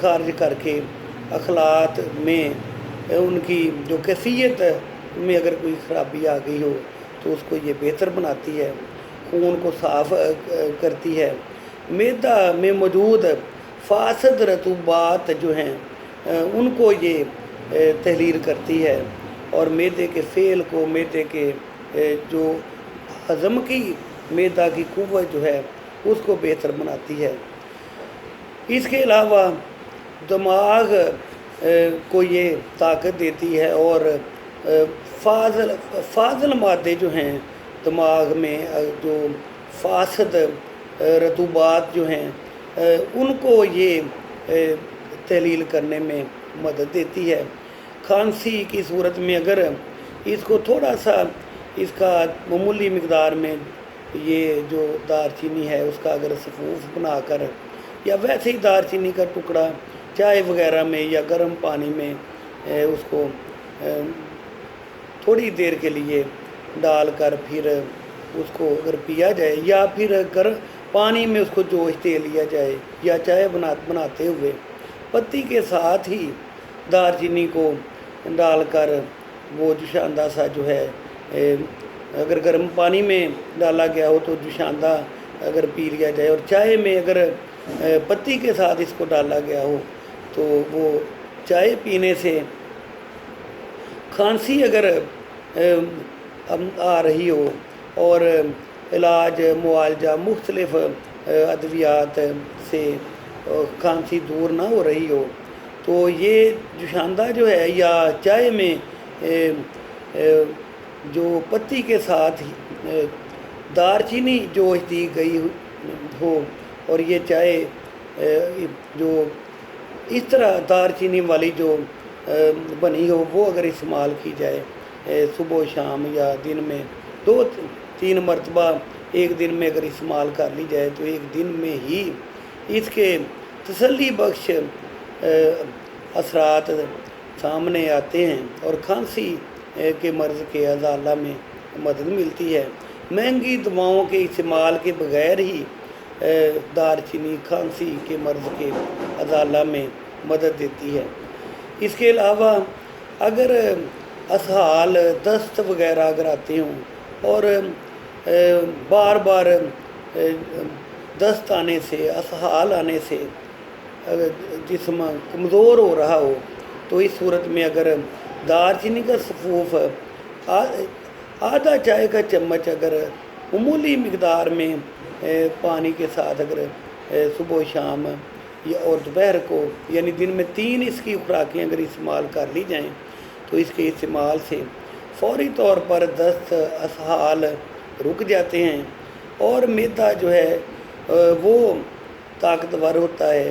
خارج کر کے اخلاق میں ان کی جو کیفیت میں اگر کوئی خرابی آ گئی ہو تو اس کو یہ بہتر بناتی ہے، خون کو صاف کرتی ہے۔ معدہ میں موجود فاسد رطوبات جو ہیں ان کو یہ تحلیل کرتی ہے، اور معدے کے فعل کو، معدے کے جو ہضم کی معدہ کی قوت جو ہے اس کو بہتر بناتی ہے۔ اس کے علاوہ دماغ کو یہ طاقت دیتی ہے، اور فاضل مادے جو ہیں دماغ میں، جو فاسد رطوبات جو ہیں ان کو یہ تحلیل کرنے میں مدد دیتی ہے۔ کھانسی کی صورت میں اگر اس کو تھوڑا سا اس کا معمولی مقدار میں یہ جو دار چینی ہے اس کا اگر سفوف بنا کر، یا ویسے ہی دار چینی کا ٹکڑا چائے وغیرہ میں یا گرم پانی میں اس کو تھوڑی دیر کے لیے ڈال کر پھر اس کو اگر پیا جائے، یا پھر پانی میں اس کو جوش دے لیا جائے، یا چائے بناتے ہوئے پتی کے ساتھ ہی دار چینی کو ڈال کر وہ جوشاندہ سا جو ہے اگر گرم پانی میں ڈالا گیا ہو تو جوشاندہ اگر پی لیا جائے، اور چائے میں اگر پتی کے ساتھ اس کو ڈالا گیا ہو تو وہ چائے پینے سے کھانسی اگر آ رہی ہو اور علاج معالجہ مختلف ادویات سے کھانسی دور نہ ہو رہی ہو تو یہ جوشاندہ جو ہے یا چائے میں جو پتی کے ساتھ دار چینی جوش دی گئی ہو، اور یہ چائے جو اس طرح دار چینی والی جو بنی ہو وہ اگر استعمال کی جائے صبح و شام یا دن میں 2-3 مرتبہ ایک دن میں اگر استعمال کر لی جائے تو ایک دن میں ہی اس کے تسلی بخش اثرات سامنے آتے ہیں، اور کھانسی کے مرض کے ازالہ میں مدد ملتی ہے۔ مہنگی دواؤں کے استعمال کے بغیر ہی دار چینی کھانسی کے مرض کے ازالہ میں مدد دیتی ہے۔ اس کے علاوہ اگر اسہال، دست وغیرہ اگر آتے ہوں اور بار بار دست آنے سے، اسہال آنے سے جسم کمزور ہو رہا ہو تو اس صورت میں اگر دار چینی کا سفوف آدھا چائے کا چمچ اگر معمولی مقدار میں پانی کے ساتھ اگر صبح و شام اور دوپہر کو، یعنی دن میں 3 اس کی خوراکیں اگر استعمال کر لی جائیں تو اس کے استعمال سے فوری طور پر دست، اسہال رک جاتے ہیں، اور معدہ جو ہے وہ طاقتور ہوتا ہے،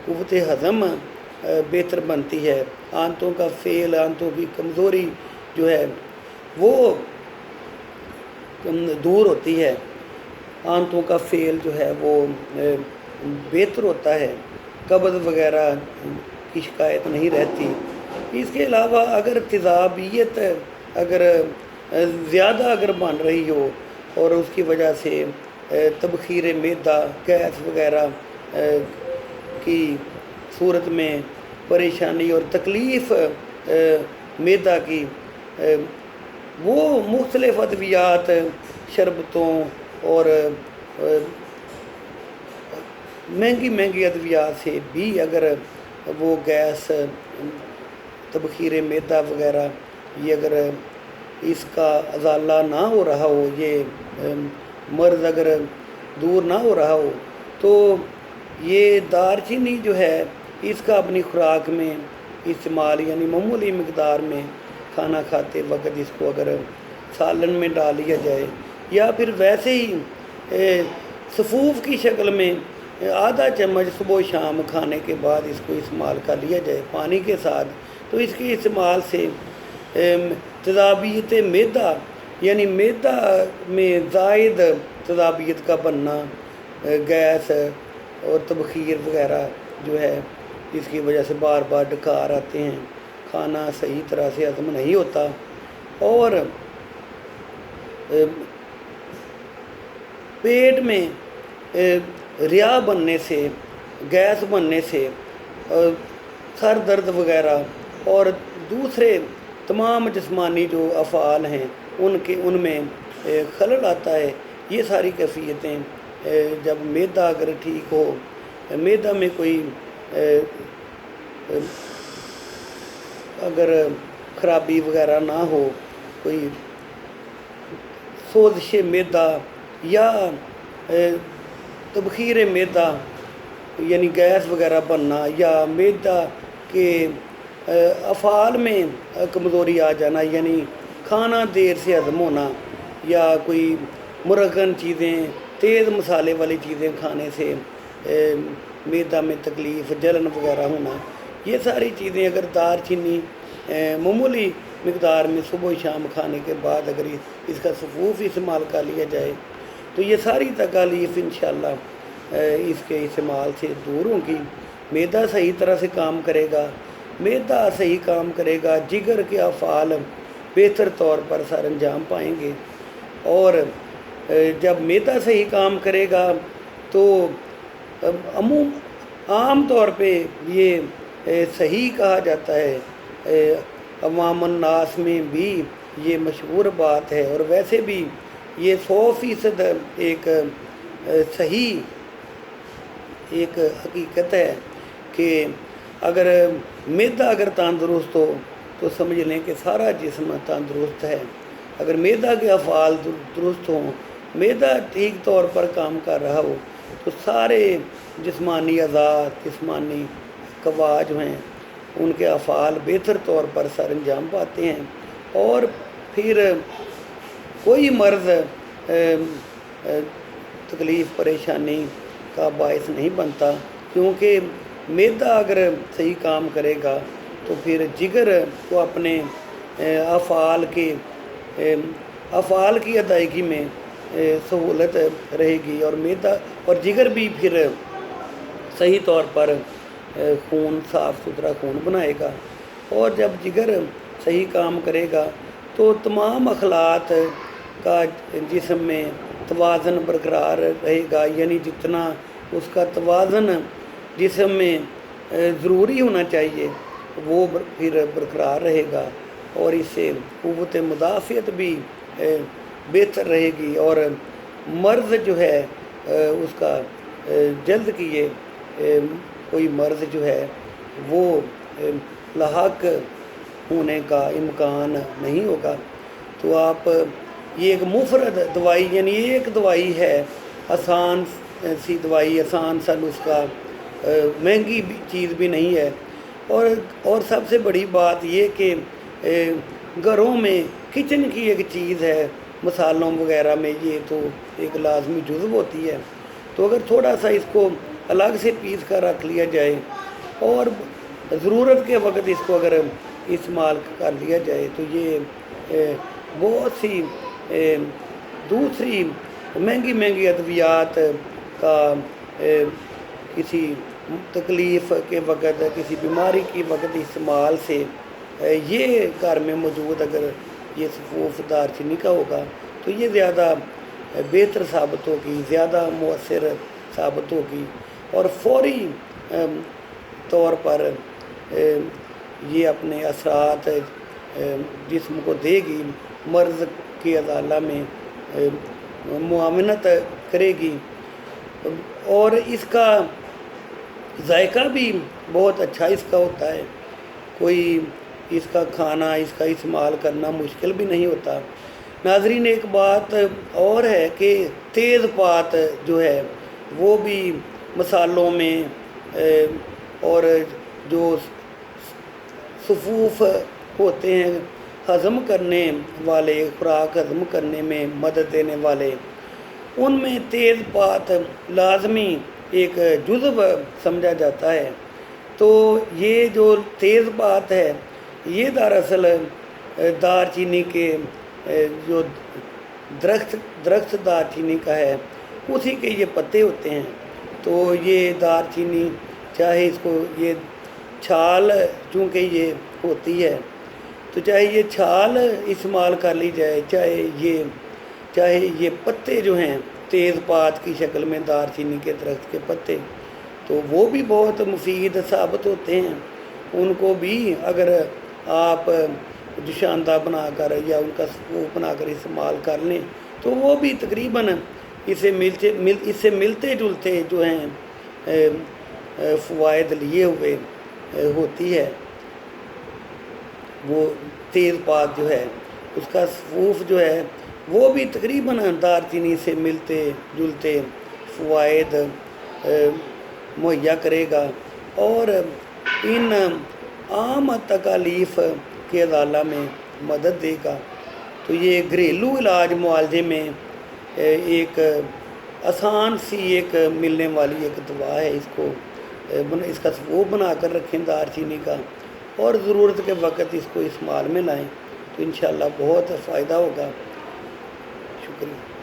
قوت ہضم بہتر بنتی ہے، آنتوں کا فعل، آنتوں کی کمزوری جو ہے وہ دور ہوتی ہے، آنتوں کا فعل جو ہے وہ بہتر ہوتا ہے، قبض وغیرہ کی شکایت نہیں رہتی۔ اس کے علاوہ اگر تیزابیت اگر زیادہ اگر بن رہی ہو اور اس کی وجہ سے تبخیر معدہ، گیس وغیرہ کی صورت میں پریشانی اور تکلیف معدہ کی، وہ مختلف ادویات، شربتوں اور مہنگی ادویات سے بھی اگر وہ گیس، تبخیر معدہ وغیرہ یہ اگر اس کا ازالہ نہ ہو رہا ہو، یہ مرض اگر دور نہ ہو رہا ہو تو یہ دار چینی جو ہے اس کا اپنی خوراک میں استعمال، یعنی معمولی مقدار میں کھانا کھاتے وقت اس کو اگر سالن میں ڈال لیا جائے، یا پھر ویسے ہی سفوف کی شکل میں آدھا چمچ صبح و شام کھانے کے بعد اس کو استعمال کر لیا جائے پانی کے ساتھ، تو اس کے استعمال سے تیزابیت معدہ، یعنی معدہ میں زائد تیزابیت کا بننا، گیس اور تبخیر وغیرہ جو ہے اس کی وجہ سے بار بار ڈکار آتے ہیں، کھانا صحیح طرح سے ہضم نہیں ہوتا، اور پیٹ میں ریا بننے سے، گیس بننے سے سر درد وغیرہ اور دوسرے تمام جسمانی جو افعال ہیں ان میں خلل آتا ہے۔ یہ ساری کیفیتیں جب معدہ اگر ٹھیک ہو، معدہ میں کوئی اگر خرابی وغیرہ نہ ہو، کوئی سوزش معدہ یا تبخیر معدہ یعنی گیس وغیرہ بننا، یا معدہ کے افعال میں کمزوری آ جانا، یعنی کھانا دیر سے ہضم ہونا، یا کوئی مرغن چیزیں، تیز مسالے والی چیزیں کھانے سے معدہ میں تکلیف، جلن وغیرہ ہونا، یہ ساری چیزیں اگر دار چینی معمولی مقدار میں صبح و شام کھانے کے بعد اگر اس کا سفوف استعمال کر لیا جائے تو یہ ساری تکالیف انشاءاللہ اس کے استعمال سے دور ہوں گی۔ معدہ صحیح طرح سے کام کرے گا، معدہ صحیح کام کرے گا، جگر کے افعال بہتر طور پر سر انجام پائیں گے، اور جب معدہ صحیح کام کرے گا تو عام طور پہ یہ صحیح کہا جاتا ہے، عوام الناس میں بھی یہ مشہور بات ہے، اور ویسے بھی یہ 100% ایک صحیح ایک حقیقت ہے کہ اگر معدہ اگر تندرست ہو تو سمجھ لیں کہ سارا جسم تندرست ہے۔ اگر معدہ کے افعال درست ہوں، معدہ ٹھیک طور پر کام کر رہا ہو تو سارے جسمانی اعضاء، جسمانی قوا جو ہیں ان کے افعال بہتر طور پر سر انجام پاتے ہیں، اور پھر کوئی مرض تکلیف پریشانی کا باعث نہیں بنتا، کیونکہ معدہ اگر صحیح کام کرے گا تو پھر جگر کو اپنے افعال کی ادائیگی میں سہولت رہے گی، اور معدہ اور جگر بھی پھر صحیح طور پر خون، صاف ستھرا خون بنائے گا، اور جب جگر صحیح کام کرے گا تو تمام اخلاط کا جسم میں توازن برقرار رہے گا، یعنی جتنا اس کا توازن جسم میں ضروری ہونا چاہیے وہ پھر برقرار رہے گا، اور اس سے قوت مدافعت بھی بہتر رہے گی، اور مرض جو ہے اس کا جلد کیے کوئی مرض جو ہے وہ لاحق ہونے کا امکان نہیں ہوگا۔ تو آپ یہ ایک مفرد دوائی، یعنی ایک دوائی ہے، آسان سی دوائی، آسان سا نسخہ، مہنگی چیز بھی نہیں ہے، اور سب سے بڑی بات یہ کہ گھروں میں کچن کی ایک چیز ہے، مسالوں وغیرہ میں یہ تو ایک لازمی جزو ہوتی ہے، تو اگر تھوڑا سا اس کو الگ سے پیس کر رکھ لیا جائے اور ضرورت کے وقت اس کو اگر استعمال کر لیا جائے تو یہ بہت سی دوسری مہنگی ادویات کا کسی تکلیف کے وقت، کسی بیماری کے وقت استعمال سے یہ گھر میں موجود اگر یہ سفوف دار چینی کا ہوگا تو یہ زیادہ بہتر ثابت ہوگی، زیادہ مؤثر ثابت ہوگی، اور فوری طور پر یہ اپنے اثرات جسم کو دے گی، مرض کی ازالہ میں معاونت کرے گی، اور اس کا ذائقہ بھی بہت اچھا اس کا ہوتا ہے، کوئی اس کا کھانا، اس کا استعمال کرنا مشکل بھی نہیں ہوتا۔ ناظرین، ایک بات اور ہے کہ تیز پات جو ہے وہ بھی مسالوں میں اور جو صفوف ہوتے ہیں ہضم کرنے والے، خوراک ہضم کرنے میں مدد دینے والے، ان میں تیز پات لازمی ایک جزو سمجھا جاتا ہے۔ تو یہ جو تیز پات ہے یہ دراصل دار چینی کے جو درخت دار چینی کا ہے اسی کے یہ پتے ہوتے ہیں۔ تو یہ دار چینی چاہے اس کو یہ چھال چونکہ یہ ہوتی ہے تو چاہے یہ چھال استعمال کر لی جائے، چاہے یہ پتے جو ہیں تیز پات کی شکل میں دار چینی کے درخت کے پتے، تو وہ بھی بہت مفید ثابت ہوتے ہیں. ان کو بھی اگر آپ جوشاندہ بنا کر یا ان کا سوپ بنا کر استعمال کر لیں تو وہ بھی تقریباً اس سے ملتے جلتے جو ہیں فوائد لیے ہوئے ہوتی ہے. وہ تیز پات جو ہے اس کا سوف جو ہے وہ بھی تقریباً دار چینی سے ملتے جلتے فوائد مہیا کرے گا اور ان عام تکالیف کے ازالہ میں مدد دے گا. تو یہ گھریلو علاج معالجے میں ایک آسان سی ایک ملنے والی ایک دوا ہے. اس کا سوپ بنا کر رکھیں دار چینی کا اور ضرورت کے وقت اس کو استعمال میں لائیں تو انشاءاللہ بہت فائدہ ہوگا. شکریہ.